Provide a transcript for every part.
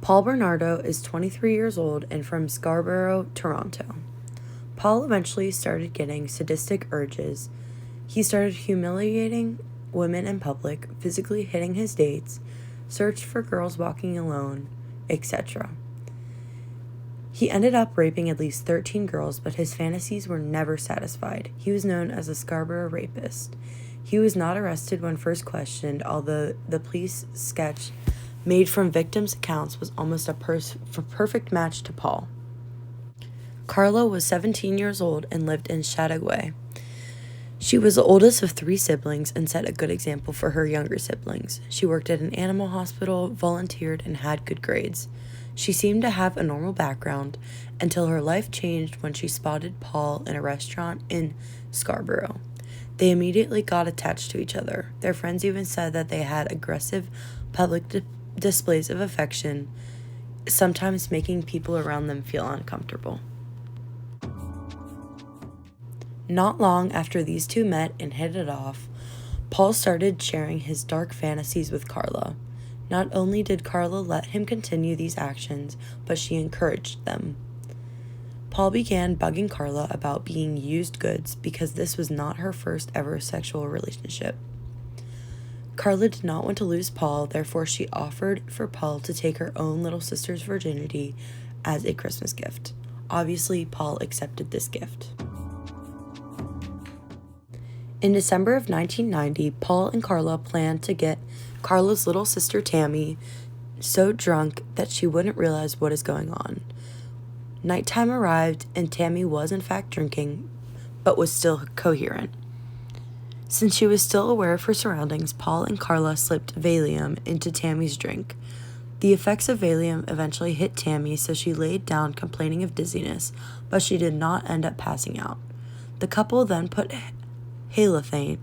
Paul Bernardo is 23 years old and from Scarborough, Toronto. Paul eventually started getting sadistic urges. He started humiliating women in public, physically hitting his dates, searched for girls walking alone, etc. He ended up raping at least 13 girls, but his fantasies were never satisfied. He was known as a Scarborough rapist. He was not arrested when first questioned, although the police sketch made from victims' accounts was almost a perfect match to Paul. Karla was 17 years old and lived in Chateauguay. She was the oldest of 3 siblings and set a good example for her younger siblings. She worked at an animal hospital, volunteered, and had good grades. She seemed to have a normal background until her life changed when she spotted Paul in a restaurant in Scarborough. They immediately got attached to each other. Their friends even said that they had aggressive public displays of affection, sometimes making people around them feel uncomfortable. Not long after these two met and hit it off, Paul started sharing his dark fantasies with Karla. Not only did Karla let him continue these actions, but she encouraged them. Paul began bugging Karla about being used goods because this was not her first ever sexual relationship. Karla did not want to lose Paul, therefore she offered for Paul to take her own little sister's virginity as a Christmas gift. Obviously, Paul accepted this gift. In December of 1990, Paul and Karla planned to get Karla's little sister Tammy so drunk that she wouldn't realize what is going on. Nighttime arrived and Tammy was in fact drinking, but was still coherent. Since she was still aware of her surroundings, Paul and Karla slipped Valium into Tammy's drink. The effects of Valium eventually hit Tammy, so she laid down complaining of dizziness, but she did not end up passing out. The couple then put halothane,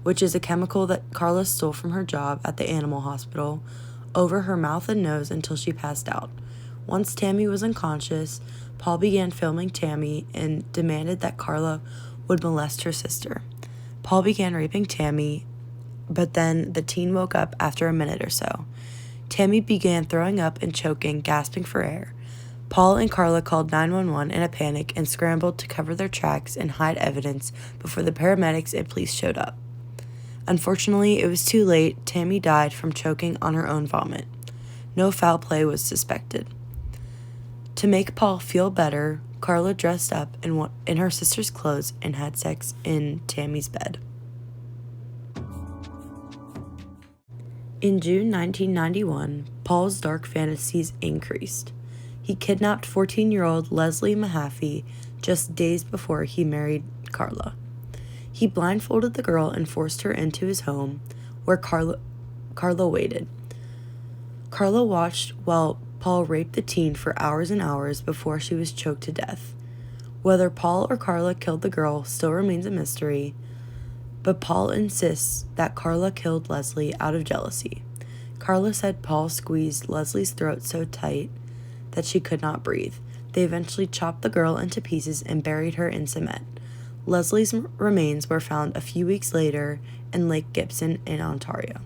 which is a chemical that Karla stole from her job at the animal hospital, over her mouth and nose until she passed out. Once Tammy was unconscious, Paul began filming Tammy and demanded that Karla would molest her sister. Paul began raping Tammy, but then the teen woke up after a minute or so. Tammy began throwing up and choking, gasping for air. Paul and Karla called 911 in a panic and scrambled to cover their tracks and hide evidence before the paramedics and police showed up. Unfortunately, it was too late. Tammy died from choking on her own vomit. No foul play was suspected. To make Paul feel better, Karla dressed up in her sister's clothes and had sex in Tammy's bed. In June 1991, Paul's dark fantasies increased. He kidnapped 14-year-old Leslie Mahaffey just days before he married Karla. He blindfolded the girl and forced her into his home, where Karla waited. Karla watched while Paul raped the teen for hours and hours before she was choked to death. Whether Paul or Karla killed the girl still remains a mystery, but Paul insists that Karla killed Leslie out of jealousy. Karla said Paul squeezed Leslie's throat so tight that she could not breathe. They eventually chopped the girl into pieces and buried her in cement. Leslie's remains were found a few weeks later in Lake Gibson in Ontario.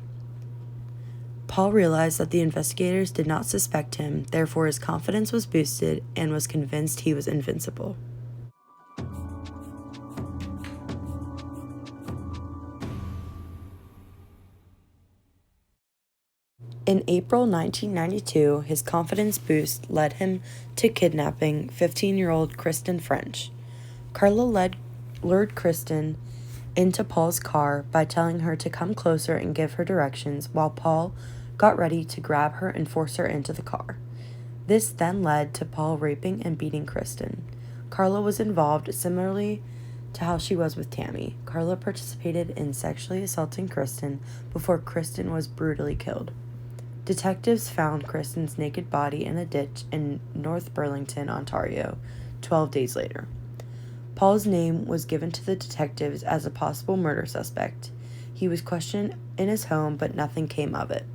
Paul realized that the investigators did not suspect him, therefore his confidence was boosted and was convinced he was invincible. In April 1992, his confidence boost led him to kidnapping 15-year-old Kristen French. Karla lured Kristen into Paul's car by telling her to come closer and give her directions, while Paul got ready to grab her and force her into the car. This then led to Paul raping and beating Kristen. Karla was involved similarly to how she was with Tammy. Karla participated in sexually assaulting Kristen before Kristen was brutally killed. Detectives found Kristen's naked body in a ditch in North Burlington, Ontario, 12 days later. Paul's name was given to the detectives as a possible murder suspect. He was questioned in his home, but nothing came of it.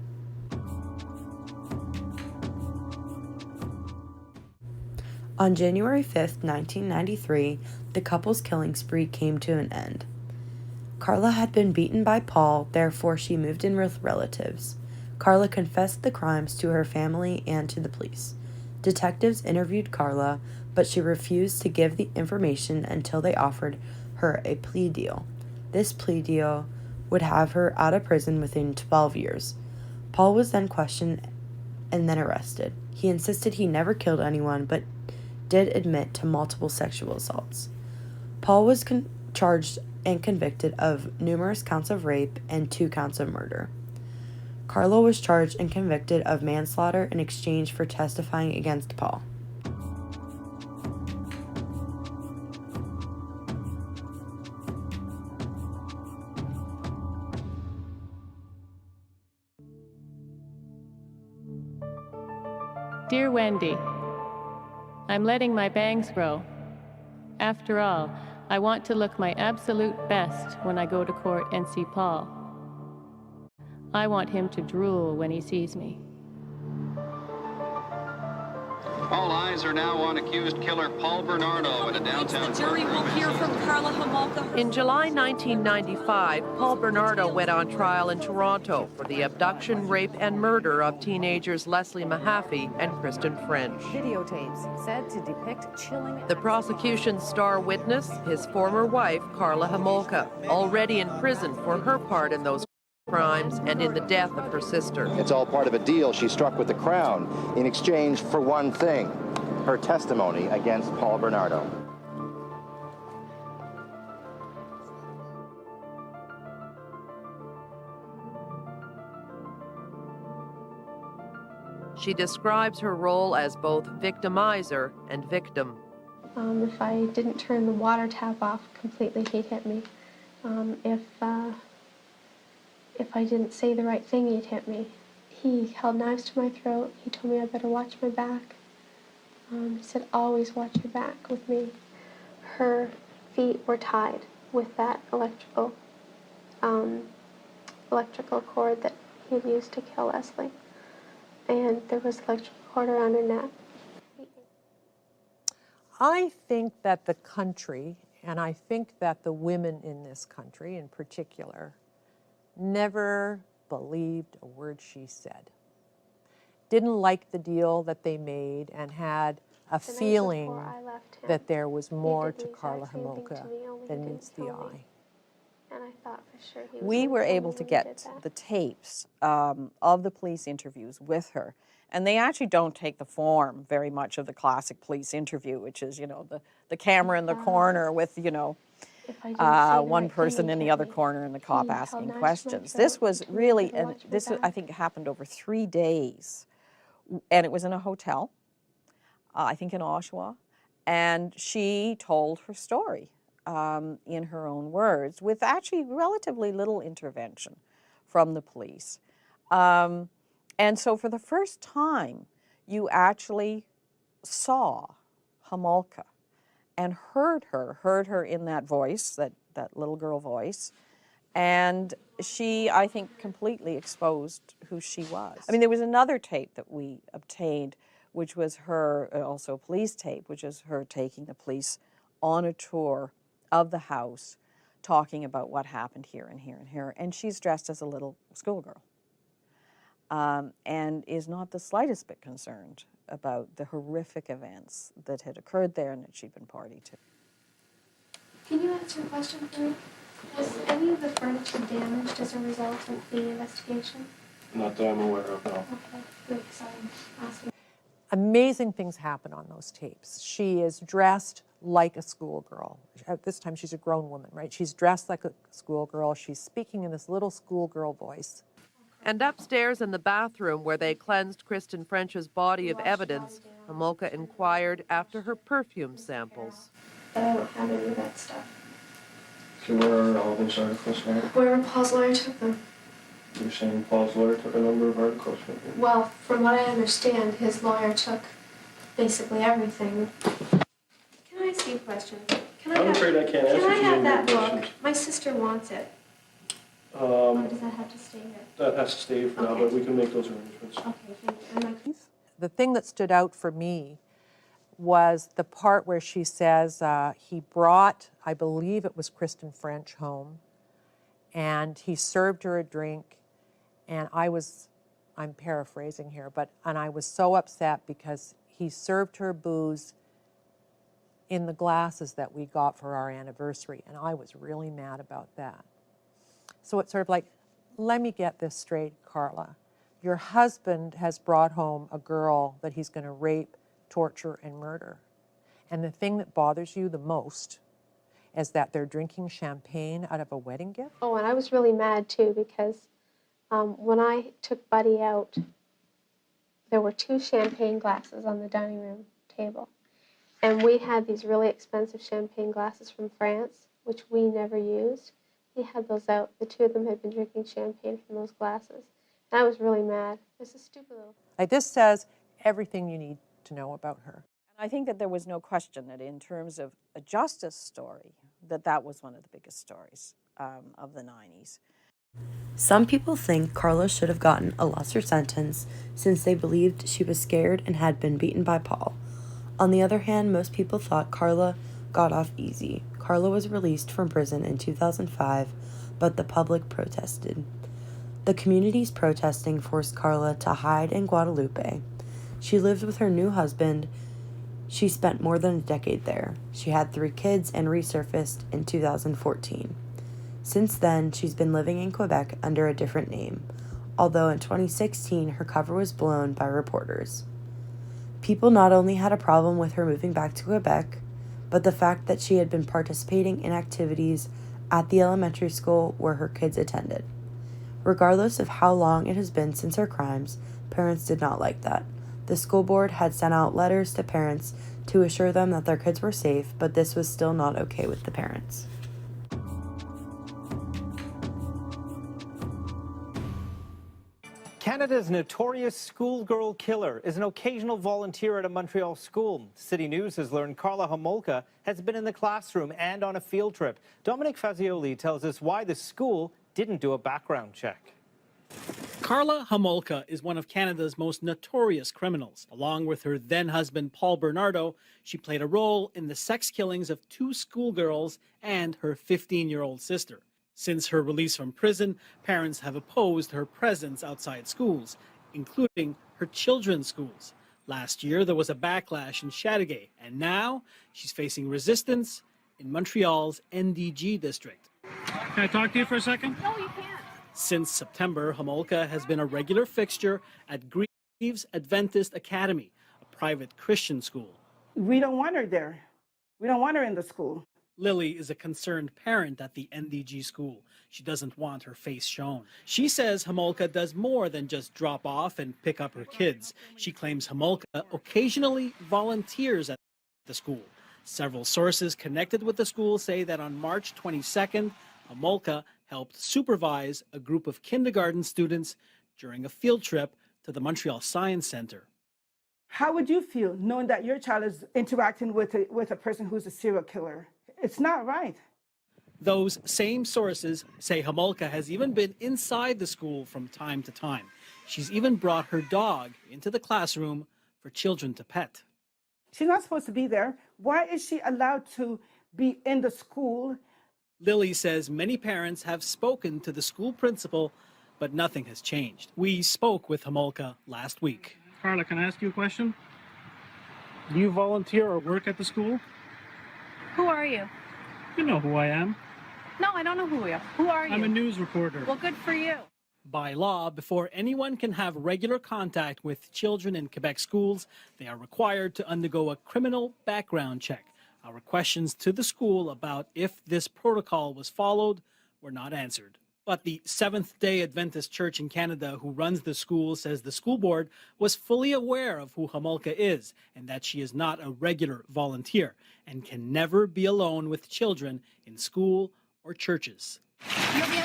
On January 5th, 1993, the couple's killing spree came to an end. Karla had been beaten by Paul, therefore she moved in with relatives. Karla confessed the crimes to her family and to the police. Detectives interviewed Karla, but she refused to give the information until they offered her a plea deal. This plea deal would have her out of prison within 12 years. Paul was then questioned and then arrested. He insisted he never killed anyone, but did admit to multiple sexual assaults. Paul was charged and convicted of numerous counts of rape and 2 counts of murder. Karla was charged and convicted of manslaughter in exchange for testifying against Paul. Dear Wendy, I'm letting my bangs grow. After all, I want to look my absolute best when I go to court and see Paul. I want him to drool when he sees me. All eyes are now on accused killer Paul Bernardo in a downtown. The jury will hear from Karla Homolka. In July 1995, Paul Bernardo went on trial in Toronto for the abduction, rape, and murder of teenagers Leslie Mahaffey and Kristen French. Videotapes said to depict chilling. The prosecution's star witness, his former wife, Karla Homolka, already in prison for her part in those crimes and in the death of her sister. It's all part of a deal she struck with the Crown in exchange for one thing, her testimony against Paul Bernardo. She describes her role as both victimizer and victim. If I didn't turn the water tap off completely, he'd hit me. If I didn't say the right thing, he'd hit me. He held knives to my throat. He told me I better watch my back. He said, always watch your back with me. Her feet were tied with that electrical cord that he had used to kill Leslie. And there was electrical cord around her neck. I think that the country, and I think that the women in this country in particular, never believed a word she said. Didn't like the deal that they made and had a feeling that there was more to Karla Homolka than meets the eye. And I thought for sure he was we were able to get the tapes of the police interviews with her. And they actually don't take the form very much of the classic police interview, which is, you know, the camera in the corner with, you know, one person in the other corner and the cop asking questions. This was really, and this I think happened over 3 days. And it was in a hotel, I think in Oshawa. And she told her story in her own words with actually relatively little intervention from the police. And so for the first time, you actually saw Homolka and heard her in that voice, that little girl voice. And she, I think, completely exposed who she was. I mean, there was another tape that we obtained, which was her, also a police tape, which is her taking the police on a tour of the house, talking about what happened here and here and here. And she's dressed as a little schoolgirl. And is not the slightest bit concerned about the horrific events that had occurred there and that she'd been party to. Can you answer a question for me? Was any of the furniture damaged as a result of the investigation? Not that I'm aware of, no. Okay, good, so I'm asking. Amazing things happen on those tapes. She is dressed like a schoolgirl. At this time, she's a grown woman, right? She's dressed like a schoolgirl. She's speaking in this little schoolgirl voice. And upstairs in the bathroom where they cleansed Kristen French's body of evidence, Homolka inquired after her perfume samples. But I don't have any of that stuff. So where are all those articles now? Where Paul's lawyer took them. You're saying Paul's lawyer took a number of articles from you? Well, from what I understand, his lawyer took basically everything. Can I ask you a question? I'm afraid I can't answer Can I you have any that book? questions. My sister wants it. Or does that have to stay here? That has to stay for now, Okay. but we can make those arrangements. Okay, thank you. And my The thing that stood out for me was the part where she says he brought, I believe it was Kristen French, home, and he served her a drink, and I was I'm paraphrasing here, and I was so upset because he served her booze in the glasses that we got for our anniversary, and I was really mad about that. So it's sort of like, let me get this straight, Karla. Your husband has brought home a girl that he's going to rape, torture, and murder. And the thing that bothers you the most is that they're drinking champagne out of a wedding gift? Oh, and I was really mad too because when I took Buddy out, there were 2 champagne glasses on the dining room table. And we had these really expensive champagne glasses from France, which we never used. He had those out. The 2 of them had been drinking champagne from those glasses. And I was really mad. This is stupid little. Like, this says everything you need to know about her. I think that there was no question that in terms of a justice story, that was one of the biggest stories of the 90s. Some people think Karla should have gotten a lesser sentence since they believed she was scared and had been beaten by Paul. On the other hand, most people thought Karla got off easy. Karla was released from prison in 2005, but the public protested. The community's protesting forced Karla to hide in Guadalupe. She lived with her new husband. She spent more than a decade there. She had 3 kids and resurfaced in 2014. Since then, she's been living in Quebec under a different name, although in 2016 her cover was blown by reporters. People not only had a problem with her moving back to Quebec, but the fact that she had been participating in activities at the elementary school where her kids attended. Regardless of how long it has been since her crimes, parents did not like that. The school board had sent out letters to parents to assure them that their kids were safe, but this was still not okay with the parents. Canada's notorious schoolgirl killer is an occasional volunteer at a Montreal school. City News has learned Karla Homolka has been in the classroom and on a field trip. Dominic Fazioli tells us why the school didn't do a background check. Karla Homolka is one of Canada's most notorious criminals. Along with her then-husband Paul Bernardo, she played a role in the sex killings of 2 schoolgirls and her 15-year-old sister. Since her release from prison, parents have opposed her presence outside schools, including her children's schools. Last year, there was a backlash in Chateauguay, and now she's facing resistance in Montreal's NDG district. Can I talk to you for a second? No, you can't. Since September, Homolka has been a regular fixture at Greaves Adventist Academy, a private Christian school. We don't want her there. We don't want her in the school. Lily is a concerned parent at the NDG school. She doesn't want her face shown. She says Homolka does more than just drop off and pick up her kids. She claims Homolka occasionally volunteers at the school. Several sources connected with the school say that on March 22nd, Homolka helped supervise a group of kindergarten students during a field trip to the Montreal Science Center. How would you feel knowing that your child is interacting with a person who's a serial killer? It's not right. Those same sources say Homolka has even been inside the school from time to time. She's even brought her dog into the classroom for children to pet. She's not supposed to be there. Why is she allowed to be in the school? Lily says many parents have spoken to the school principal, but nothing has changed. We spoke with Homolka last week. Karla, can I ask you a question? Do you volunteer or work at the school? Who are you? You know who I am. No, I don't know who you are. Who are you? I'm a news reporter. Well, good for you. By law, before anyone can have regular contact with children in Quebec schools, they are required to undergo a criminal background check. Our questions to the school about if this protocol was followed were not answered. But the Seventh-day Adventist Church in Canada, who runs the school, says the school board was fully aware of who Homolka is and that she is not a regular volunteer and can never be alone with children in school or churches.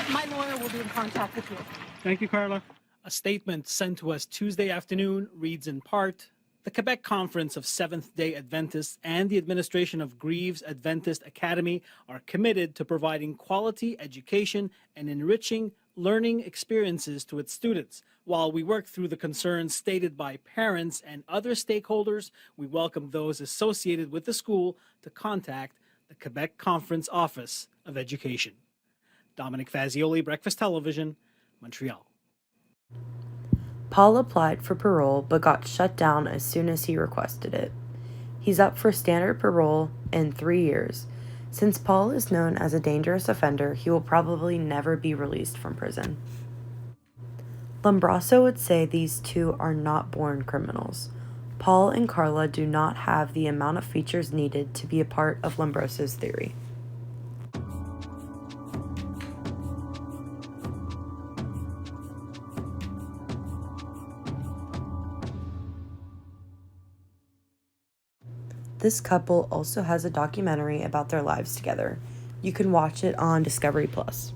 My lawyer will be in contact with you. Thank you, Karla. A statement sent to us Tuesday afternoon reads in part, the Quebec Conference of Seventh-day Adventists and the administration of Greaves Adventist Academy are committed to providing quality education and enriching learning experiences to its students. While we work through the concerns stated by parents and other stakeholders, we welcome those associated with the school to contact the Quebec Conference Office of Education. Dominic Fazioli, Breakfast Television, Montreal. Paul applied for parole but got shut down as soon as he requested it. He's up for standard parole in 3 years. Since Paul is known as a dangerous offender, he will probably never be released from prison. Lombroso would say these two are not born criminals. Paul and Karla do not have the amount of features needed to be a part of Lombroso's theory. This couple also has a documentary about their lives together. You can watch it on Discovery Plus.